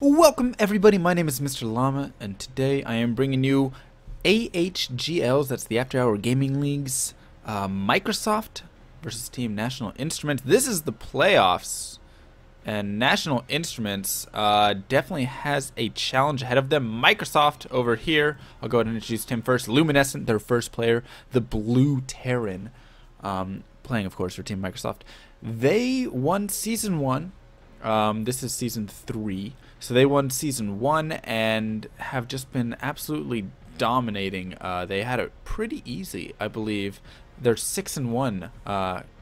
Welcome everybody, my name is MrLlama, and today I am bringing you AHGLs, that's the After Hour Gaming Leagues, Microsoft versus Team National Instruments. This is the playoffs, and National Instruments definitely has a challenge ahead of them. Microsoft over here, I'll go ahead and introduce him first. Luminescent, their first player, the Blue Terran, playing of course for Team Microsoft. They won Season 1, this is Season 3. So they won Season 1 and have just been absolutely dominating. They had it pretty easy, I believe. They're 6-1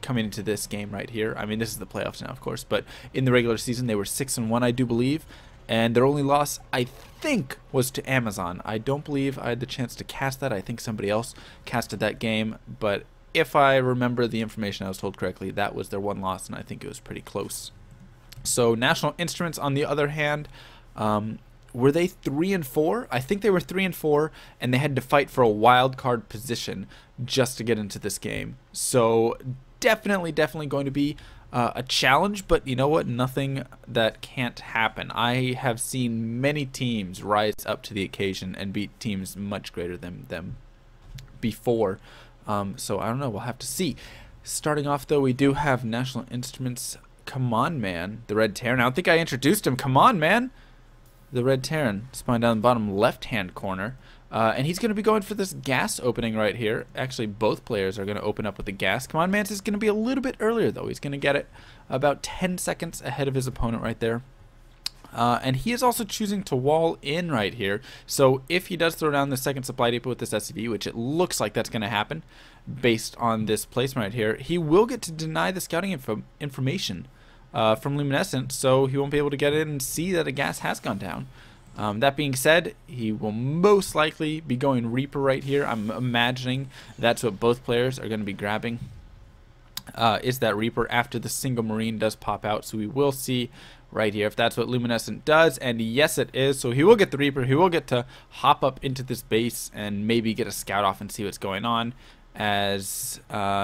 coming into this game right here. I mean, this is the playoffs now, of course, but in the regular season they were 6-1, I do believe. And their only loss, I think, was to Amazon. I don't believe I had the chance to cast that. I think somebody else casted that game, but if I remember the information I was told correctly, that was their one loss, and I think it was pretty close. So National Instruments, on the other hand, were they 3-4? I think they were 3-4, and they had to fight for a wild card position just to get into this game. So definitely going to be a challenge, but you know what? Nothing that can't happen. I have seen many teams rise up to the occasion and beat teams much greater than them before. So I don't know. We'll have to see. Starting off, though, we do have National Instruments. Come on, man. The Red Terran. I don't think I introduced him. Come on, man. The Red Terran spawned down the bottom left-hand corner. And he's going to be going for this gas opening right here. Actually, both players are going to open up with the gas. Come on, man. This is going to be a little bit earlier, though. He's going to get it about 10 seconds ahead of his opponent right there. And he is also choosing to wall in right here. So if he does throw down the second supply depot with this SCV, which it looks like that's going to happen based on this placement right here, he will get to deny the scouting information from Luminescent, so he won't be able to get in and see that a gas has gone down. That being said, he will most likely be going Reaper right here. I'm imagining that's what both players are going to be grabbing, is that Reaper after the single Marine does pop out. So we will see right here if that's what Luminescent does, and yes it is. So he will get the Reaper, he will get to hop up into this base and maybe get a scout off and see what's going on, as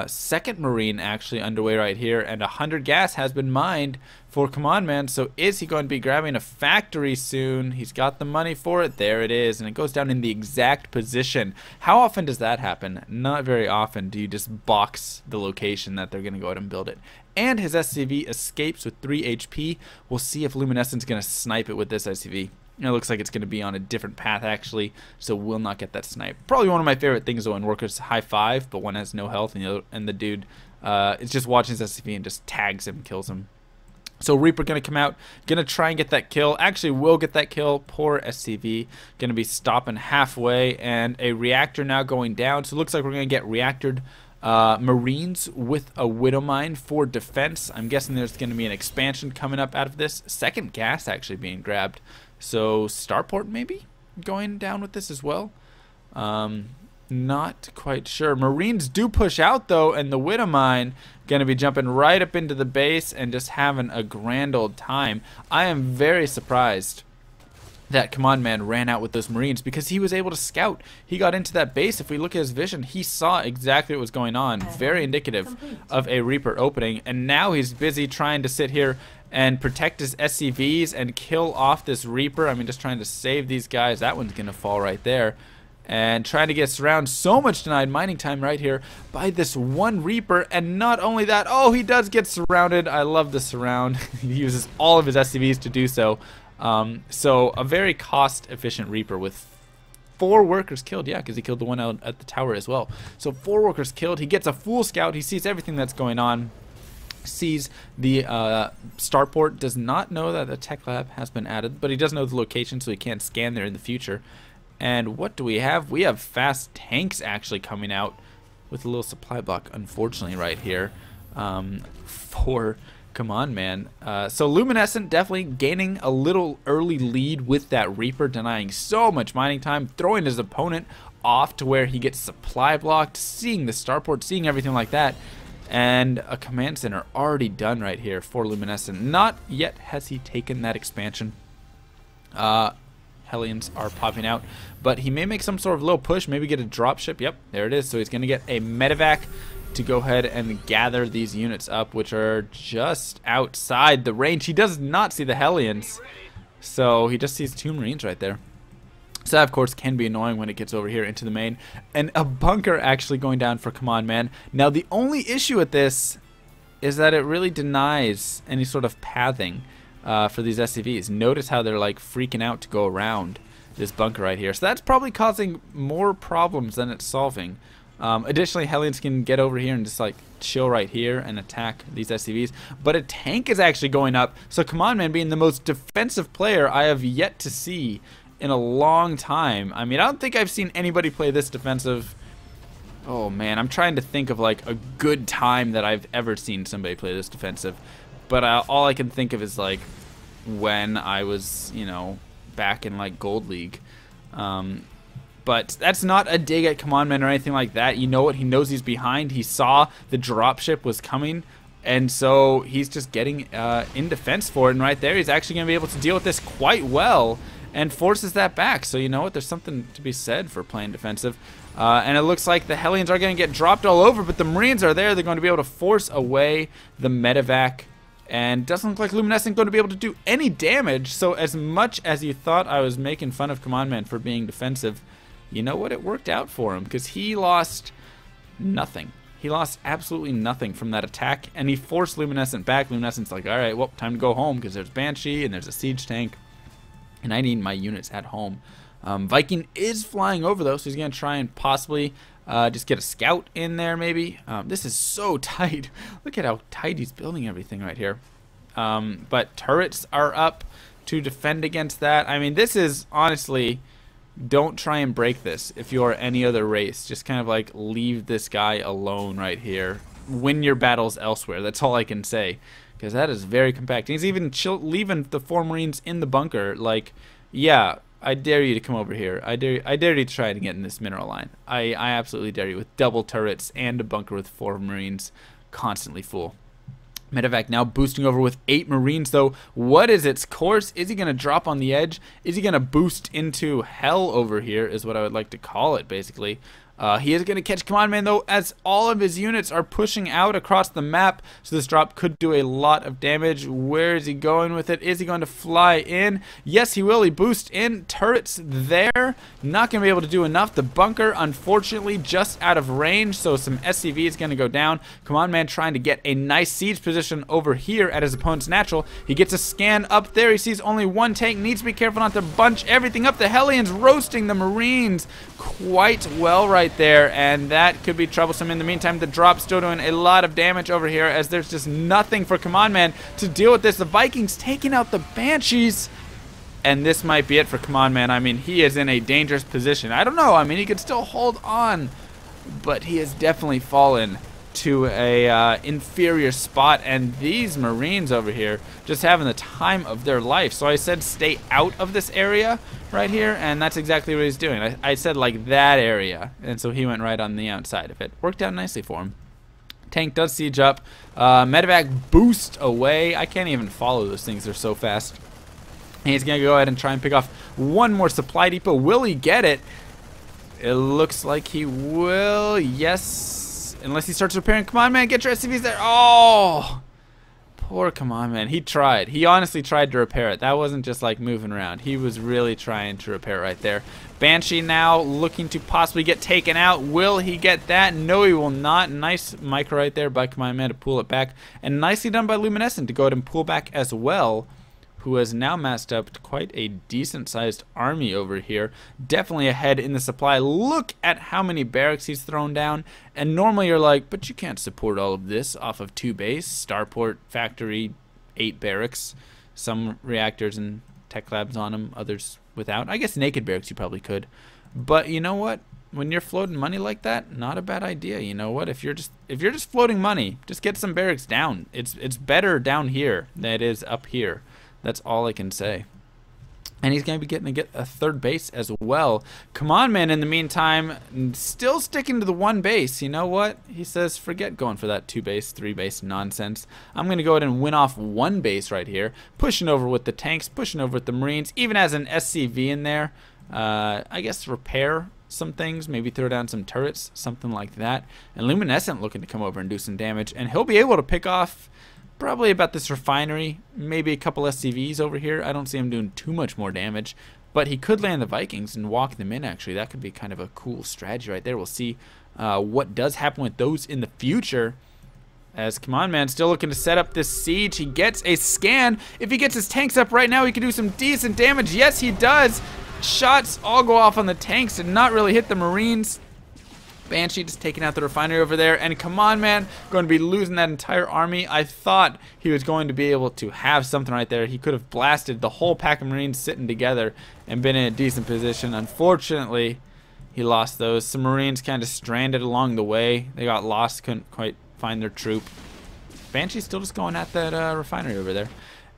second Marine actually underway right here, and 100 gas has been mined for Command Man. So is he going to be grabbing a factory soon? He's got the money for it. There it is, and it goes down in the exact position. How often does that happen? Not very often do you just box the location that they're going to go ahead and build it. And his SCV escapes with 3 HP. We'll see if Luminescent's going to snipe it with this SCV. It looks like it's going to be on a different path, actually, so we'll not get that snipe. Probably one of my favorite things, though, in Workers high five, but one has no health, and the dude is just watching his SCV and just tags him, kills him. So Reaper going to come out, going to try and get that kill. Actually will get that kill. Poor SCV. Going to be stopping halfway, and a reactor now going down. So it looks like we're going to get reactored Marines with a Widow Mine for defense. I'm guessing there's going to be an expansion coming up out of this. Second gas actually being grabbed. So Starport maybe going down with this as well. Not quite sure. Marines do push out though, and the Widow Mine going to be jumping right up into the base and just having a grand old time. I am very surprised that Command Man ran out with those Marines, because he was able to scout. He got into that base. If we look at his vision, he saw exactly what was going on. Very indicative of a Reaper opening, and now he's busy trying to sit here and protect his SCVs and kill off this Reaper. I mean, just trying to save these guys. That one's gonna fall right there, and trying to get surrounded. So much denied mining time right here by this one Reaper. And not only that, oh, he does get surrounded. I love the surround. He uses all of his SCVs to do so. So a very cost-efficient Reaper with 4 workers killed. Yeah, because he killed the one out at the tower as well. So 4 workers killed. He gets a full scout. He sees everything that's going on. Sees the starport. Does not know that the tech lab has been added, but he does know the location, so he can't scan there in the future. And what do we have? We have fast tanks actually coming out with a little supply block, unfortunately, right here for Command Man. So Luminescent definitely gaining a little early lead with that Reaper, denying so much mining time, throwing his opponent off to where he gets supply blocked, seeing the starport, seeing everything like that. And a command center already done right here for Luminescent. Not yet has he taken that expansion. Hellions are popping out, but he may make some sort of little push, maybe get a dropship. Yep, there it is. So he's going to get a medevac to go ahead and gather these units up, which are just outside the range. He does not see the Hellions, So he just sees 2 Marines right there. So that, of course, can be annoying when it gets over here into the main. And a bunker actually going down for Command Man. Now, the only issue with this is that it really denies any sort of pathing for these SCVs. Notice how they're like freaking out to go around this bunker right here. So that's probably causing more problems than it's solving. Additionally, Hellions can get over here and just like chill right here and attack these SCVs. But a tank is actually going up. So Command Man, being the most defensive player I have yet to see in a long time. I mean, I don't think I've seen anybody play this defensive. Oh man, I'm trying to think of like a good time that I've ever seen somebody play this defensive. But all I can think of is like when I was, you know, back in like Gold League. But that's not a dig at Command Man or anything like that. You know what? He knows he's behind. He saw the dropship was coming. And so he's just getting in defense for it. And right there, he's actually going to be able to deal with this quite well and forces that back. So you know what? There's something to be said for playing defensive. And it looks like the Hellions are going to get dropped all over, but the Marines are there. They're going to be able to force away the medevac. And doesn't look like Luminescent going to be able to do any damage. So as much as you thought I was making fun of Command Man for being defensive, you know what? It worked out for him because he lost nothing. He lost absolutely nothing from that attack, and he forced Luminescent back. Luminescent's like, all right, well, time to go home because there's Banshee and there's a siege tank, and I need my units at home. Viking is flying over, though, so he's going to try and possibly just get a scout in there, maybe. This is so tight. Look at how tight he's building everything right here. But turrets are up to defend against that. I mean, this is honestly... Don't try and break this if you're any other race. Just kind of like leave this guy alone right here. Win your battles elsewhere. That's all I can say. Because that is very compact. And he's even leaving the 4 Marines in the bunker. Like, yeah, I dare you to come over here. I dare you to try to get in this mineral line. I absolutely dare you, with double turrets and a bunker with 4 Marines constantly full. Medevac now boosting over with 8 Marines, though. What is its course? Is he going to drop on the edge? Is he going to boost into hell over here, is what I would like to call it, basically. He is going to catch Command Man, though, as all of his units are pushing out across the map. So this drop could do a lot of damage. Where is he going with it? Is he going to fly in? Yes, he will. He boosts in. Turrets there. Not going to be able to do enough. The bunker, unfortunately, just out of range. So some SCV is going to go down. Command Man trying to get a nice siege position over here at his opponent's natural. He gets a scan up there. He sees only 1 tank. Needs to be careful not to bunch everything up. The Hellions roasting the Marines quite well right there, and that could be troublesome. In the meantime, the drop still doing a lot of damage over here as there's just nothing for Command Man to deal with this. The Vikings taking out the Banshees, and this might be it for Command Man. I mean, he is in a dangerous position. I don't know. I mean, he could still hold on, but he has definitely fallen to a inferior spot, and these Marines over here just having the time of their life. So I said stay out of this area right here, and that's exactly what he's doing. I said like that area, and so he went right on the outside of it. Worked out nicely for him. Tank does siege up. Medevac boost away. I can't even follow those things. They're so fast. And he's going to go ahead and try and pick off one more supply depot. Will he get it? It looks like he will. Yes. Unless he starts repairing. Command Man, get your SCVs there. Oh, poor Command Man. He tried. He honestly tried to repair it. That wasn't just like moving around. He was really trying to repair it right there. Banshee now looking to possibly get taken out. Will he get that? No, he will not. Nice micro right there by Command Man to pull it back. And nicely done by Luminescent to go ahead and pull back as well, who has now massed up quite a decent-sized army over here. Definitely ahead in the supply. Look at how many barracks he's thrown down. And normally you're like, but you can't support all of this off of 2 base. Starport factory, 8 barracks. Some reactors and tech labs on them, others without. I guess naked barracks you probably could. But you know what? When you're floating money like that, not a bad idea. You know what? If you're just floating money, just get some barracks down. It's better down here than it is up here. That's all I can say. And he's going to be getting a 3rd base as well. Command Man, in the meantime, still sticking to the 1 base. You know what? He says, forget going for that 2 base, 3 base nonsense. I'm going to go ahead and win off 1 base right here. Pushing over with the tanks, pushing over with the Marines. Even has an SCV in there. I guess repair some things. Maybe throw down some turrets, something like that. And Luminescent looking to come over and do some damage. And he'll be able to pick off probably about this refinery, maybe a couple SCVs over here. I don't see him doing too much more damage, but he could land the Vikings and walk them in, actually. That could be kind of a cool strategy right there. We'll see what does happen with those in the future. As Come On Man still looking to set up this siege. He gets a scan. If he gets his tanks up right now, he can do some decent damage. Yes, he does. Shots all go off on the tanks and not really hit the Marines. Banshee just taking out the refinery over there, and Come On Man going to be losing that entire army. I thought he was going to be able to have something right there. He could have blasted the whole pack of Marines sitting together and been in a decent position. Unfortunately, he lost those. Some Marines kind of stranded along the way. They got lost, couldn't quite find their troop. Banshee's still just going at that refinery over there.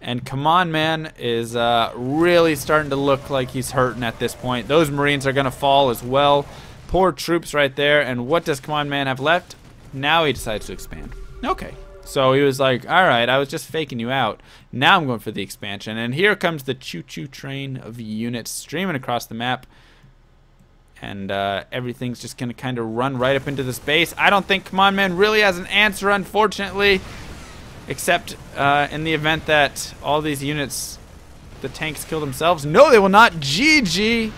And Come On Man is really starting to look like he's hurting at this point. Those Marines are going to fall as well. Poor troops right there. And what does Come On Man have left? Now he decides to expand. Okay. So he was like, alright, I was just faking you out. Now I'm going for the expansion. And here comes the choo-choo train of units streaming across the map. And everything's just going to kind of run right up into this base. I don't think Come On Man really has an answer, unfortunately. Except in the event that all these units, the tanks kill themselves. No, they will not. GG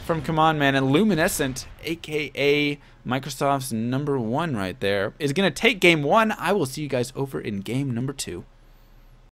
from Come On Man. And Luminescent, a.k.a. Microsoft's #1 right there, is going to take game 1. I will see you guys over in game number 2.